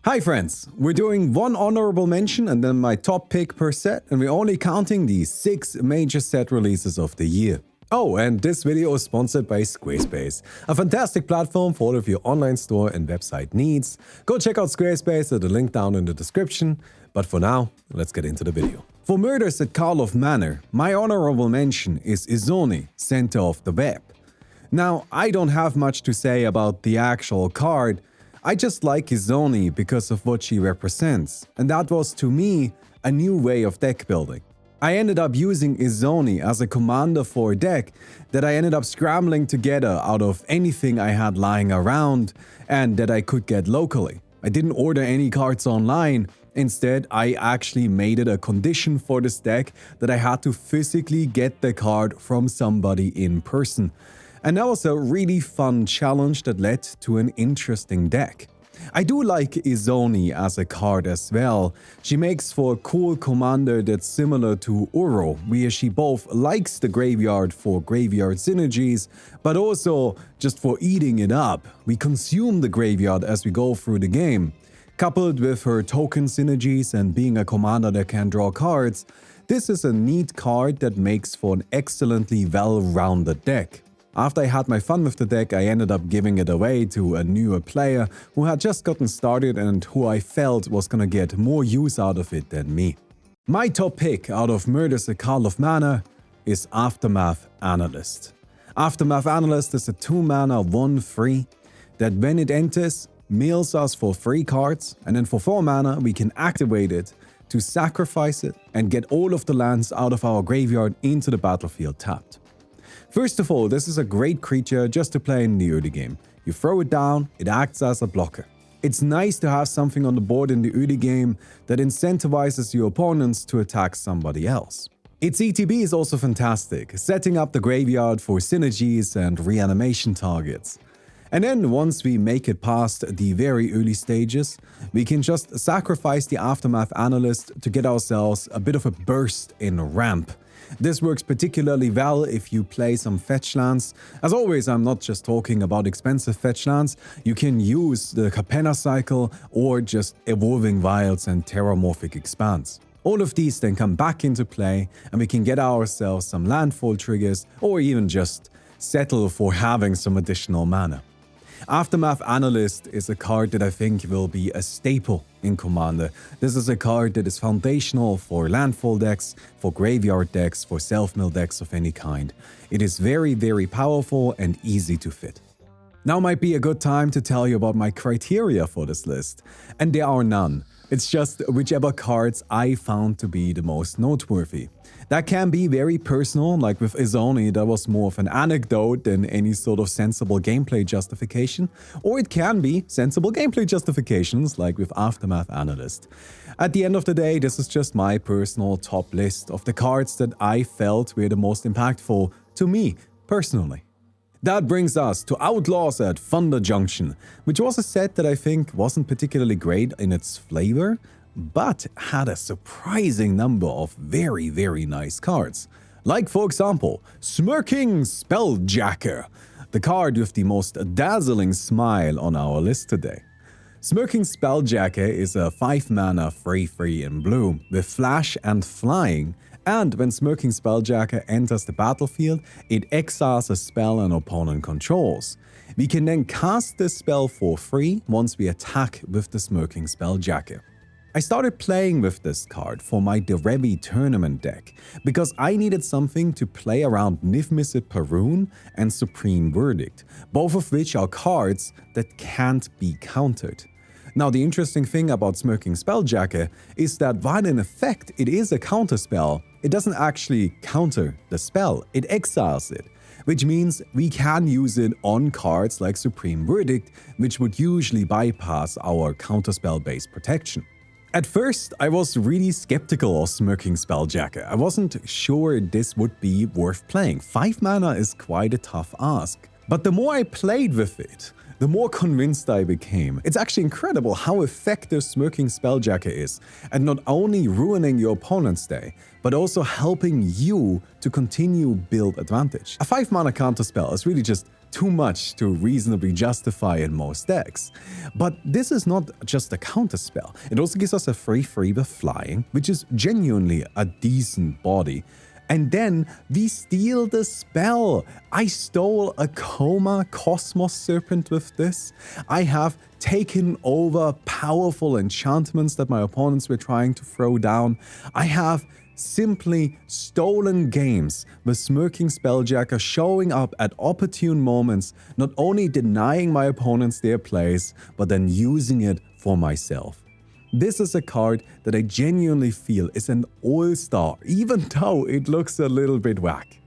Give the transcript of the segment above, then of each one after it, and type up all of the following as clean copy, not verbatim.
Hi friends, we're doing one honorable mention and then my top pick per set, and we're only counting the 6 major set releases of the year. Oh, and this video is sponsored by Squarespace, a fantastic platform for all of your online store and website needs. Go check out Squarespace at the link down in the description, but for now, let's get into the video. For Murders at Karlov Manor, my honorable mention is Izoni, Center of the Web. Now, I don't have much to say about the actual card. I just like Izoni because of what she represents, and that was to me a new way of deck building. I ended up using Izoni as a commander for a deck that I ended up scrambling together out of anything I had lying around and that I could get locally. I didn't order any cards online. Instead, I actually made it a condition for this deck that I had to physically get the card from somebody in person. And that was a really fun challenge that led to an interesting deck. I do like Izoni as a card as well. She makes for a cool commander that's similar to Uro, where she both likes the graveyard for graveyard synergies, but also just for eating it up. We consume the graveyard as we go through the game. Coupled with her token synergies and being a commander that can draw cards, this is a neat card that makes for an excellently well-rounded deck. After I had my fun with the deck, I ended up giving it away to a newer player who had just gotten started and who I felt was gonna get more use out of it than me. My top pick out of Murders at Karlov Manor is Aftermath Analyst. Aftermath Analyst is a 2-mana 1/3 that when it enters, mills us for 3 cards, and then for 4 mana we can activate it to sacrifice it and get all of the lands out of our graveyard into the battlefield tapped. First of all, this is a great creature just to play in the early game. You throw it down, it acts as a blocker. It's nice to have something on the board in the early game that incentivizes your opponents to attack somebody else. Its ETB is also fantastic, setting up the graveyard for synergies and reanimation targets. And then once we make it past the very early stages, we can just sacrifice the Aftermath Analyst to get ourselves a bit of a burst in ramp. This works particularly well if you play some fetch lands. As always, I'm not just talking about expensive fetch lands. You can use the Capenna cycle or just Evolving Wilds and Terramorphic Expanse. All of these then come back into play and we can get ourselves some landfall triggers or even just settle for having some additional mana. Aftermath Analyst is a card that I think will be a staple in Commander. This is a card that is foundational for landfall decks, for graveyard decks, for self-mill decks of any kind. It is very powerful and easy to fit. Now might be a good time to tell you about my criteria for this list. And there are none. It's just whichever cards I found to be the most noteworthy. That can be very personal, like with Izoni, that was more of an anecdote than any sort of sensible gameplay justification. Or it can be sensible gameplay justifications, like with Aftermath Analyst. At the end of the day, this is just my personal top list of the cards that I felt were the most impactful to me, personally. That brings us to Outlaws at Thunder Junction, which was a set that I think wasn't particularly great in its flavor, but had a surprising number of very nice cards. Like for example, Smirking Spelljacker, the card with the most dazzling smile on our list today. Smirking Spelljacker is a 5-mana 3/3 in blue with flash and flying, and when Smirking Spelljacker enters the battlefield, it exiles a spell an opponent controls. We can then cast this spell for free once we attack with the Smirking Spelljacker. I started playing with this card for my Derevi tournament deck because I needed something to play around Niv-Mizzet Parun and Supreme Verdict, both of which are cards that can't be countered. Now, the interesting thing about Smirking Spelljacker is that while in effect it is a counterspell, it doesn't actually counter the spell, it exiles it, which means we can use it on cards like Supreme Verdict, which would usually bypass our counterspell-based protection. At first, I was really skeptical of Smirking Spelljacker. I wasn't sure this would be worth playing. 5 mana is quite a tough ask. But the more I played with it, the more convinced I became. It's actually incredible how effective Smirking Spelljacker is at not only ruining your opponent's day, but also helping you to continue build advantage. A 5 mana counterspell is really just too much to reasonably justify in most decks. But this is not just a counter spell. It also gives us a free with flying, which is genuinely a decent body. And then we steal the spell. I stole a Coma Cosmos Serpent with this. I have taken over powerful enchantments that my opponents were trying to throw down. I have simply stolen games with Smirking Spelljacker showing up at opportune moments, not only denying my opponents their plays, but then using it for myself. This is a card that I genuinely feel is an all-star, even though it looks a little bit whack.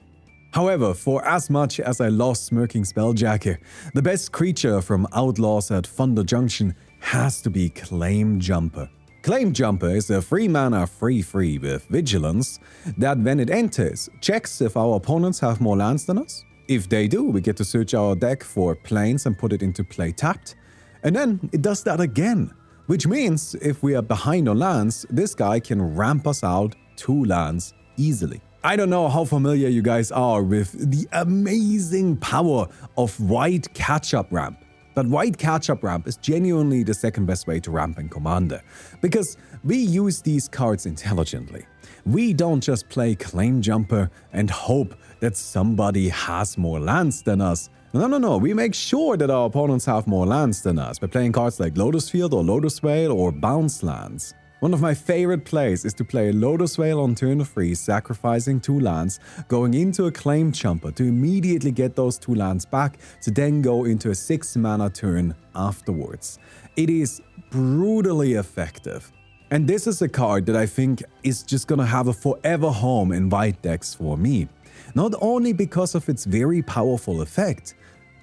However, for as much as I lost Smirking Spelljacker, the best creature from Outlaws at Thunder Junction has to be Claim Jumper. Claim Jumper is a 3-mana 3/3 with Vigilance that when it enters, checks if our opponents have more lands than us. If they do, we get to search our deck for planes and put it into play tapped. And then it does that again. Which means, if we are behind on lands, this guy can ramp us out 2 lands easily. I don't know how familiar you guys are with the amazing power of White Catch-Up Ramp. But White Catch-Up Ramp is genuinely the second best way to ramp in Commander, because we use these cards intelligently. We don't just play Claim Jumper and hope that somebody has more lands than us. No, we make sure that our opponents have more lands than us by playing cards like Lotus Field or Lotus Vale or Bounce lands. One of my favorite plays is to play Lotus Vale on turn 3, sacrificing 2 lands, going into a Claim Jumper to immediately get those 2 lands back, to then go into a 6-mana turn afterwards. It is brutally effective. And this is a card that I think is just gonna have a forever home in white decks for me. Not only because of its very powerful effect,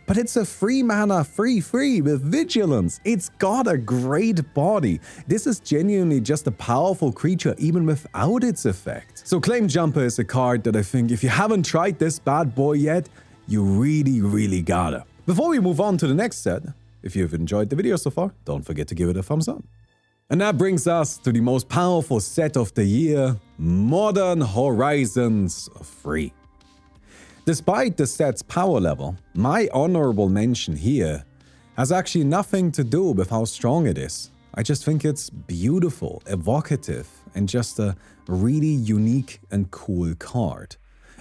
but it's a 3-mana 3/3 with Vigilance. It's got a great body. This is genuinely just a powerful creature even without its effect. So Claim Jumper is a card that I think if you haven't tried this bad boy yet, you really gotta. Before we move on to the next set, if you've enjoyed the video so far, don't forget to give it a thumbs up. And that brings us to the most powerful set of the year, Modern Horizons 3. Despite the set's power level, my honorable mention here has actually nothing to do with how strong it is. I just think it's beautiful, evocative, and just a really unique and cool card.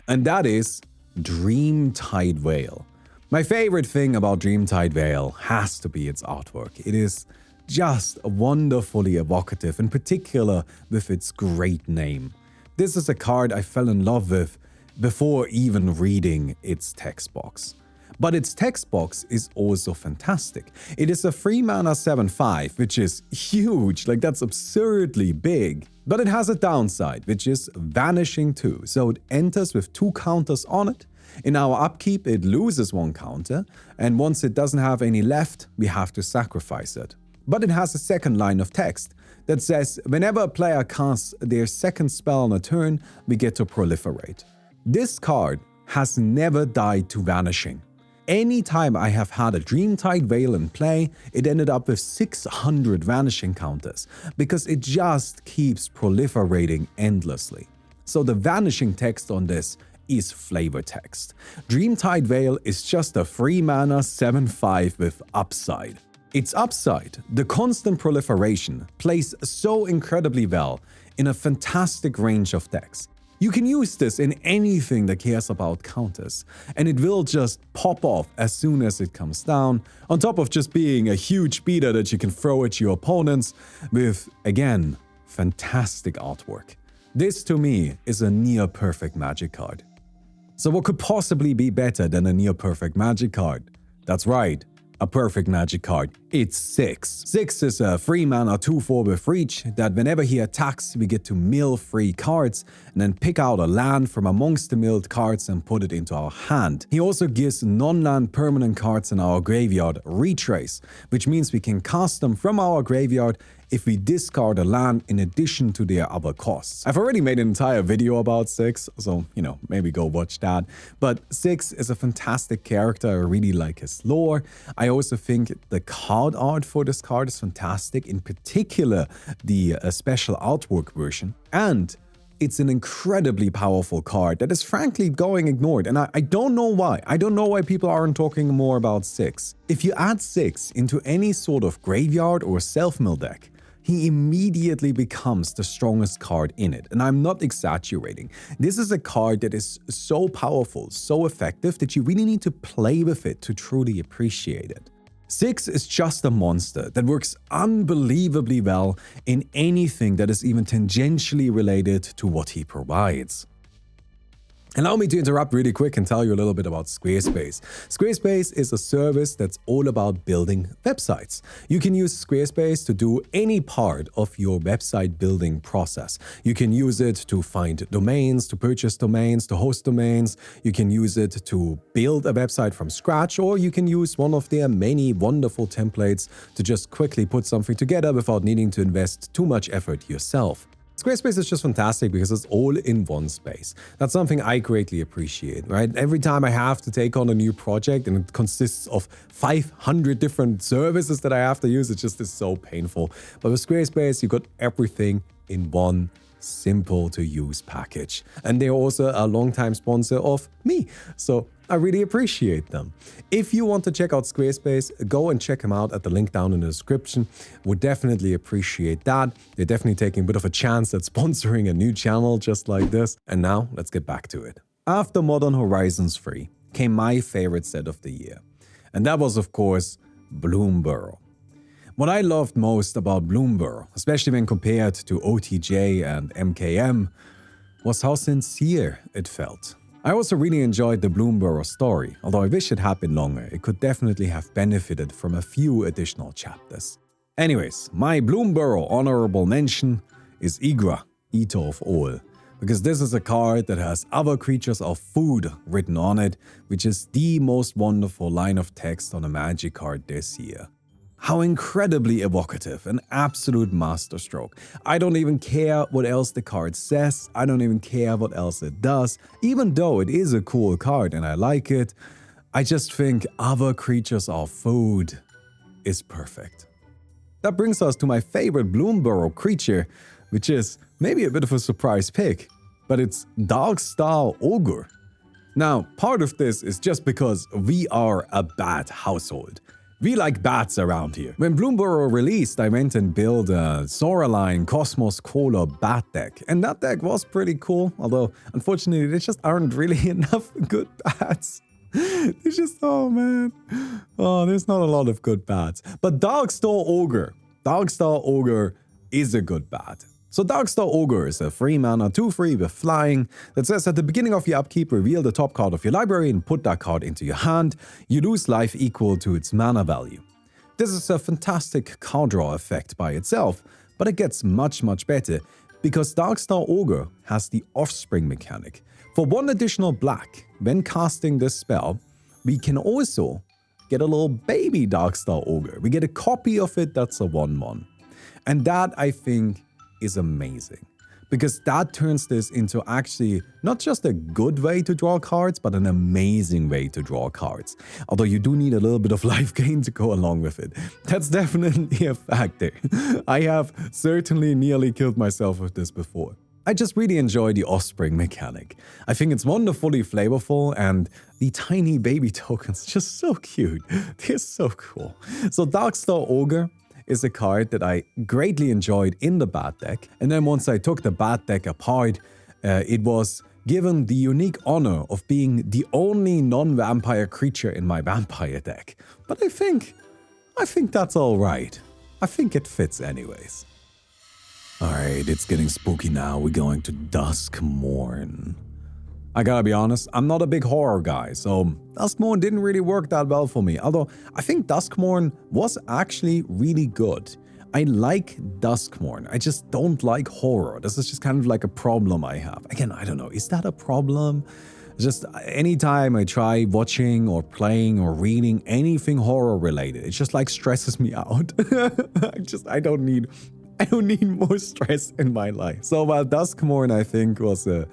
And that is Dreamtide Vale. My favorite thing about Dreamtide Vale has to be its artwork. It is just wonderfully evocative, in particular with its great name. This is a card I fell in love with before even reading its text box. But its text box is also fantastic. It is a 3-mana 7/5, which is huge, like that's absurdly big. But it has a downside, which is Vanishing 2, so it enters with 2 counters on it. In our upkeep, it loses 1 counter, and once it doesn't have any left, we have to sacrifice it. But it has a second line of text that says, whenever a player casts their second spell on a turn, we get to proliferate. This card has never died to Vanishing. Anytime I have had a Dreamtide Vale in play, it ended up with 600 Vanishing counters, because it just keeps proliferating endlessly. So the Vanishing text on this is flavor text. Dreamtide Vale is just a 3-mana 7/5 with upside. Its upside, the constant proliferation, plays so incredibly well in a fantastic range of decks. You can use this in anything that cares about counters, and it will just pop off as soon as it comes down, on top of just being a huge beater that you can throw at your opponents with, again, fantastic artwork. This to me is a near-perfect Magic card. So what could possibly be better than a near-perfect Magic card? That's right, a perfect Magic card. It's 6. 6 is a 3-mana 2/4 with reach that whenever he attacks, we get to mill 3 cards and then pick out a land from amongst the milled cards and put it into our hand. He also gives non-land permanent cards in our graveyard retrace, which means we can cast them from our graveyard if we discard a land in addition to their other costs. I've already made an entire video about 6, so, maybe go watch that. But 6 is a fantastic character. I really like his lore. I also think the card art for this card is fantastic, in particular the special artwork version. And It's an incredibly powerful card that is frankly going ignored, and I don't know why. I don't know why people aren't talking more about 6. If you add 6 into any sort of graveyard or self-mill deck, he immediately becomes the strongest card in it, and I'm not exaggerating. This is a card that is so powerful, so effective, that you really need to play with it to truly appreciate it. 6 is just a monster that works unbelievably well in anything that is even tangentially related to what he provides. Allow me to interrupt really quick and tell you a little bit about Squarespace. Squarespace is a service that's all about building websites. You can use Squarespace to do any part of your website building process. You can use it to find domains, to purchase domains, to host domains. You can use it to build a website from scratch, or you can use one of their many wonderful templates to just quickly put something together without needing to invest too much effort yourself. Squarespace is just fantastic because it's all in one space. That's something I greatly appreciate, right? Every time I have to take on a new project and it consists of 500 different services that I have to use, it just is so painful. But with Squarespace, you got everything in one simple to use package. And they're also a longtime sponsor of me, so I really appreciate them. If you want to check out Squarespace, go and check them out at the link down in the description. Would definitely appreciate that. They're definitely taking a bit of a chance at sponsoring a new channel just like this. And now let's get back to it. After Modern Horizons 3 came my favorite set of the year. And that was, of course, Bloomburrow. What I loved most about Bloomburrow, especially when compared to OTJ and MKM, was how sincere it felt. I also really enjoyed the Bloomburrow story, although I wish it had been longer. It could definitely have benefited from a few additional chapters. Anyways, my Bloomburrow honorable mention is Igra, Eater of All, because this is a card that has other creatures of food written on it, which is the most wonderful line of text on a Magic card this year. How incredibly evocative, an absolute masterstroke. I don't even care what else the card says, I don't even care what else it does, even though it is a cool card and I like it. I just think other creatures of food is perfect. That brings us to my favorite Bloomburrow creature, which is maybe a bit of a surprise pick, but it's Darkstar Ogre. Now, part of this is just because we are a bat household. We like bats around here. When Bloomburrow released, I went and built a Soraline Cosmos Cola bat deck. And that deck was pretty cool, although unfortunately there just aren't really enough good bats. There's just, oh man. Oh, there's not a lot of good bats. But Darkstar Ogre is a good bat. So Darkstar Ogre is a 3-mana 2/3 with flying that says at the beginning of your upkeep, reveal the top card of your library and put that card into your hand. You lose life equal to its mana value. This is a fantastic card draw effect by itself, but it gets much better because Darkstar Ogre has the Offspring mechanic. For 1 additional black, when casting this spell, we can also get a little baby Darkstar Ogre. We get a copy of it that's a 1/1. And that, I think, is amazing, because that turns this into actually not just a good way to draw cards, but an amazing way to draw cards. Although you do need a little bit of life gain to go along with it. That's definitely a factor. I have certainly nearly killed myself with this before. I just really enjoy the Offspring mechanic. I think it's wonderfully flavorful, and the tiny baby tokens just so cute. They're so cool. So Darkstar Ogre is a card that I greatly enjoyed in the Bat deck. And then once I took the Bat deck apart, it was given the unique honor of being the only non-vampire creature in my vampire deck. But I think that's all right. I think it fits anyways. Alright, it's getting spooky now. We're going to Duskmourn. I gotta be honest, I'm not a big horror guy, so Duskmourn didn't really work that well for me. Although, I think Duskmourn was actually really good. I like Duskmourn, I just don't like horror. This is just kind of like a problem I have. Again, I don't know, is that a problem? Just anytime I try watching or playing or reading anything horror related, it just like stresses me out. I don't need more stress in my life. So while Duskmourn, I think, was a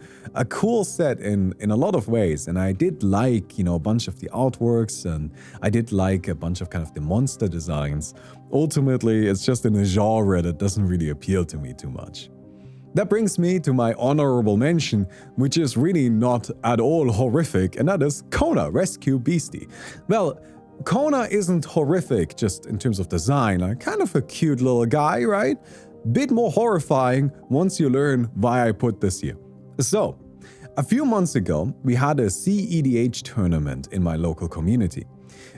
cool set in a lot of ways, and I did like, a bunch of the artworks, and I did like a bunch of kind of the monster designs, ultimately it's just in a genre that doesn't really appeal to me too much. That brings me to my honorable mention, which is really not at all horrific, and that is Kona, Rescue Beastie. Well, Kona isn't horrific just in terms of design, like kind of a cute little guy, right? Bit more horrifying once you learn why I put this here. So, a few months ago, we had a CEDH tournament in my local community.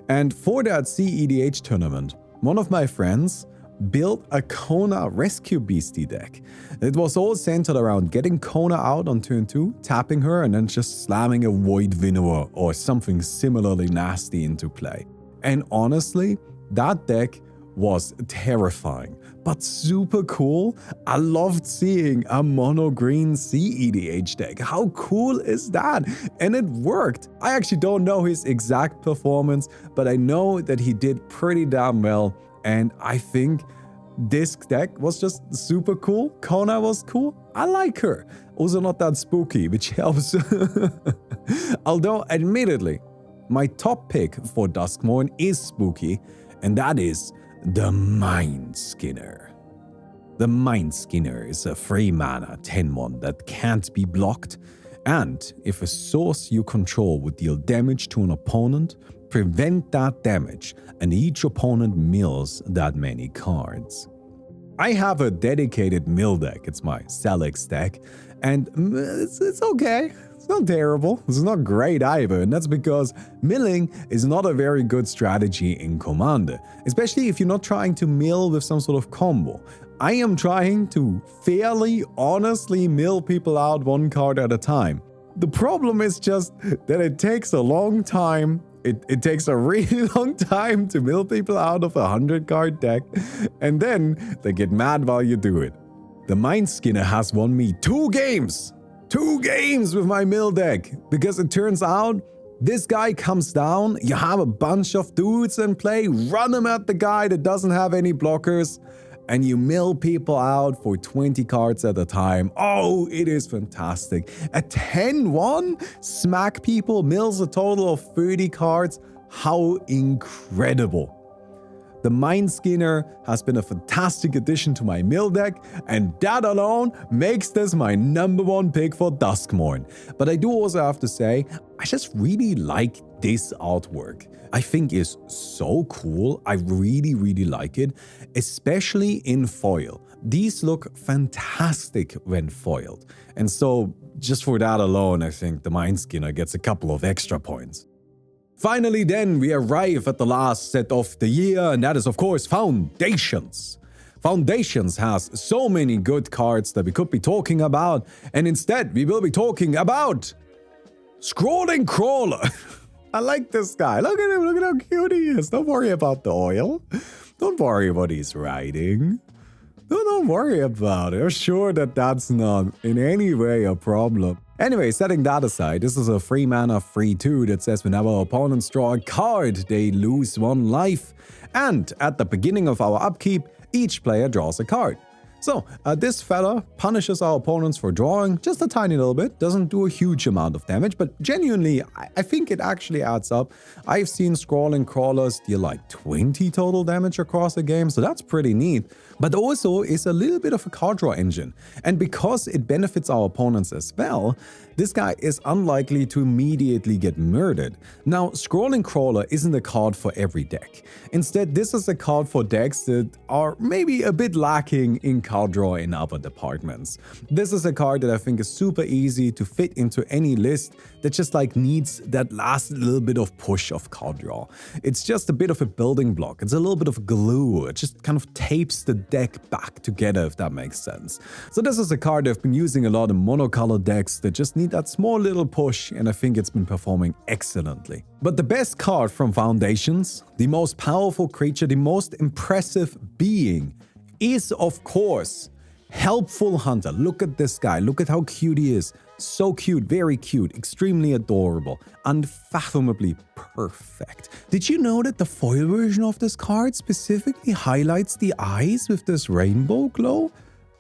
And for that CEDH tournament, one of my friends built a Kona Rescue Beastie deck. It was all centered around getting Kona out on turn 2, tapping her, and then just slamming a Void Winnower or something similarly nasty into play. And honestly, that deck was terrifying, but super cool. I loved seeing a mono green CEDH deck. How cool is that? And it worked. I actually don't know his exact performance, but I know that he did pretty damn well. And I think this deck was just super cool. Kona was cool. I like her. Also not that spooky, which helps. Although, admittedly, my top pick for Duskmourn is spooky, and that is the Mind Skinner. The Mind Skinner is a free mana 10-1 that can't be blocked, and if a source you control would deal damage to an opponent, prevent that damage, and each opponent mills that many cards. I have a dedicated mill deck, it's my Salix deck, and it's okay. It's not terrible, it's not great either, and that's because milling is not a very good strategy in Commander, especially if you're not trying to mill with some sort of combo. I am trying to fairly, honestly mill people out one card at a time. The problem is just that it takes a long time. It takes a really long time to mill people out of a 100-card deck, and then they get mad while you do it. The Mind Skinner has won me 2 games! 2 games with my mill deck, because it turns out this guy comes down, you have a bunch of dudes in play, run them at the guy that doesn't have any blockers, and you mill people out for 20 cards at a time. Oh, it is fantastic. A 10-1 smack people, mills a total of 30 cards. How incredible. The Mind Skinner has been a fantastic addition to my mill deck, and that alone makes this my #1 pick for Duskmourn. But I do also have to say, I just really like this artwork. I think is so cool. I really, really like it, especially in foil. These look fantastic when foiled. And so just for that alone, I think the Mind Skinner gets a couple of extra points. Finally then, we arrive at the last set of the year, and that is of course Foundations. Foundations has so many good cards that we could be talking about, and instead we will be talking about Scrolling Crawler. I like this guy. Look at him, look at how cute he is. Don't worry about the oil. Don't worry what he's riding. Don't worry about it. I'm sure that that's not in any way a problem. Anyway, setting that aside, this is a free mana 3/2 that says whenever opponents draw a card, they lose 1 life. And at the beginning of our upkeep, each player draws a card. So, this fella punishes our opponents for drawing just a tiny little bit, doesn't do a huge amount of damage, but genuinely, I think it actually adds up. I've seen Scrolling Crawlers deal like 20 total damage across the game, so that's pretty neat. But also is a little bit of a card draw engine, and because it benefits our opponents as well, this guy is unlikely to immediately get murdered. Now, Scrolling Crawler isn't a card for every deck. Instead, this is a card for decks that are maybe a bit lacking in card draw in other departments. This is a card that I think is super easy to fit into any list that just like needs that last little bit of push of card draw. It's just a bit of a building block. It's a little bit of glue. It just kind of tapes the deck back together, if that makes sense. So this is a card I've been using a lot in monocolor decks that just need that small little push, and I think it's been performing excellently. But the best card from Foundations, the most powerful creature, the most impressive being, is of course Helpful Hunter. Look at this guy. Look at how cute he is. So cute, very cute, extremely adorable, unfathomably perfect. Did you know that the foil version of this card specifically highlights the eyes with this rainbow glow?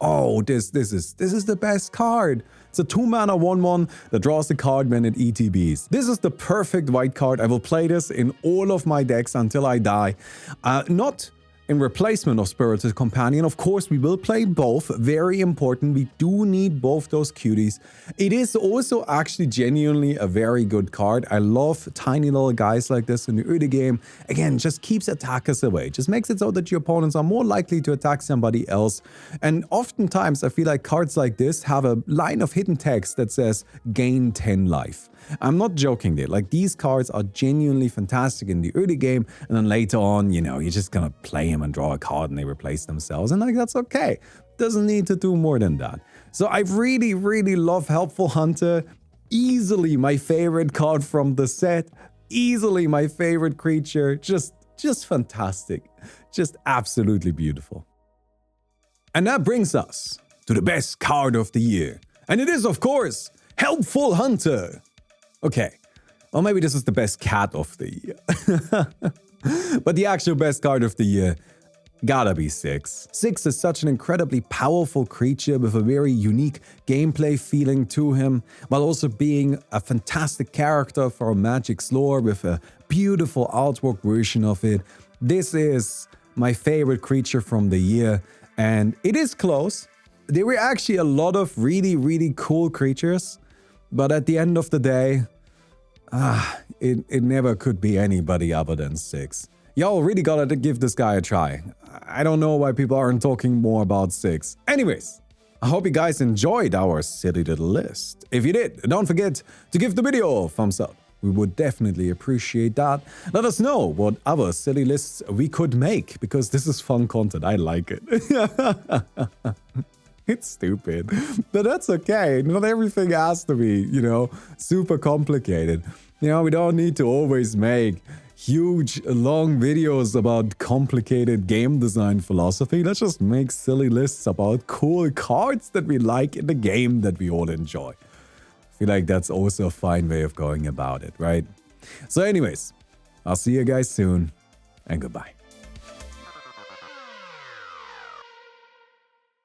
Oh, this is the best card. It's a 2-mana 1/1 that draws the card when it ETBs. This is the perfect white card. I will play this in all of my decks until I die. Not in replacement of Spirited Companion. Of course, we will play both. Very important. We do need both those cuties. It is also actually genuinely a very good card. I love tiny little guys like this in the early game. Again, just keeps attackers away. Just makes it so that your opponents are more likely to attack somebody else. And oftentimes, I feel like cards like this have a line of hidden text that says, gain 10 life. I'm not joking there. Like, these cards are genuinely fantastic in the early game, and then later on, you know, you're just gonna play them and draw a card and they replace themselves, and like, that's okay. Doesn't need to do more than that. So I really, really love Helpful Hunter. Easily my favorite card from the set. Easily my favorite creature. Just fantastic. Just absolutely beautiful. And that brings us to the best card of the year. And it is, of course, Helpful Hunter. Okay, well, maybe this is the best cat of the year. But the actual best card of the year gotta be Six. Six is such an incredibly powerful creature with a very unique gameplay feeling to him, while also being a fantastic character for Magic's lore with a beautiful artwork version of it. This is my favorite creature from the year, and it is close. There were actually a lot of really, really cool creatures, but at the end of the day, it never could be anybody other than Six. Y'all really gotta give this guy a try. I don't know why people aren't talking more about Six. Anyways, I hope you guys enjoyed our silly little list. If you did, don't forget to give the video a thumbs up. We would definitely appreciate that. Let us know what other silly lists we could make, because this is fun content. I like it. It's stupid, but that's okay. Not everything has to be, you know, super complicated. You know, we don't need to always make huge, long videos about complicated game design philosophy. Let's just make silly lists about cool cards that we like in the game that we all enjoy. I feel like that's also a fine way of going about it, right? So anyways, I'll see you guys soon, and goodbye.